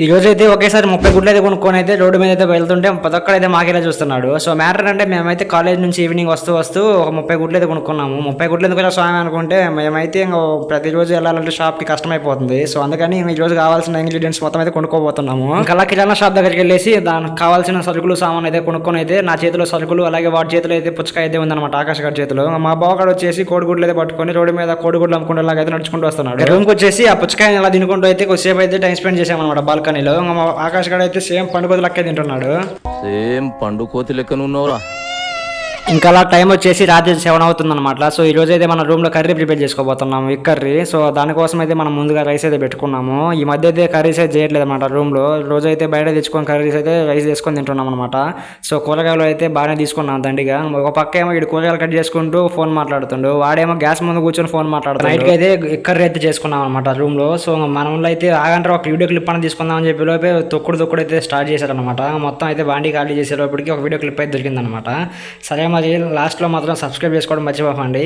ఈ రోజు అయితే ఒకేసారి 30 గుడ్లు అయితే కొనుక్కొని అయితే రోడ్డు మీద అయితే వెళ్తుంటే ప్రతి ఒక్కడైతే మాకేలా చూస్తున్నాడు. సో మ్యాటర్ అంటే మేమైతే కాలేజ్ నుంచి ఈవినింగ్ వస్తూ ఒక 30 గుడ్లు అయితే కొనుక్కున్నాము. 30 గుడ్లు ఎందుకు స్వామి అనుకుంటే మేమైతే ఇంకా ప్రతిరోజు వెళ్ళాలంటే షాప్కి కష్టమైపోతుంది. సో అందుకని ఈ రోజు కావాల్సిన ఇంగ్రీడియంట్స్ మొత్తం అయితే కొనుక్కోబోతున్నాము. ఇంకా అలా కిరాణా షాప్ దగ్గరికి వెళ్ళేసి దానికి కావాల్సిన సరుకులు సామాన్ అయితే కొనుక్కొని అయితే నా చేతిలో సరుకులు అలాగే వాడి చేతిలో అయితే పుచ్చకాయ అయితే ఉందన్నమాట. ఆకాశ్ గారి చేతిలో మా బావగాడు వచ్చేసి కోడిగుడ్లు అయితే పట్టుకొని రోడ్డు మీద కోడిగుడ్లు అమ్ముకుంటేలాగా అయితే నడుచుకుంటూ వస్తున్నాడు. రూమ్కి వచ్చేసి ఆ పుచ్చకాయని అలా తినుకుంటూ అయితే కొద్దిసేపు అయితే టైం స్పెండ్ చేసామన్నమాట బాల్కనీలో. ఆకాష్ గడ అయితే సేమ్ పండుగ లెక్క తింటున్నాడు. సేమ్ పండు కోతి లెక్కనున్నావురా. ఇంకా అలా టైం వచ్చేసి రాత్రి 7 అవుతుంది అనమాట. సో ఈ రోజు అయితే మన రూమ్ లో కర్రీ ప్రిపేర్ చేసుకోబోతున్నాము, ఎగ్ కర్రీ. సో దానికోసం అయితే మనం ముందుగా రైస్ అయితే పెట్టుకున్నాము. ఈ మధ్య అయితే కర్రీస్ అయితే చేయట్లేదు అనమాట రూమ్ లో. రోజు అయితే బయట తెచ్చుకొని కర్రీస్ అయితే రైస్ చేసుకొని తింటున్నాం అనమాట. సో కూరగాయలు అయితే బాగానే తీసుకున్నాం దండిగా. ఒక పక్క ఏమో ఇటు కూరగాయలు కట్ చేసుకుంటూ ఫోన్ మాట్లాడుతుండు, వాడేమో గ్యాస్ ముందు కూర్చొని ఫోన్ మాట్లాడుతాడు. నైట్ అయితే ఎగ్ కర్రీ అయితే చేసుకున్నాం అనమాట రూమ్ లో. సో మన ఊళ్ళో అయితే ఆగంటారు ఒక వీడియో క్లిప్ అని తీసుకుందాం అని చెప్పి లోపే తొక్కుడు అయితే స్టార్ట్ చేశారనమాట. మొత్తం అయితే బాండీ ఖాళీ చేసే లోపలికి ఒక వీడియో క్లిప్ అయితే దొరికిందనమాట. సరే మరి లాస్ట్లో మాత్రం సబ్స్క్రైబ్ చేసుకోవడం మర్చిపోకండి.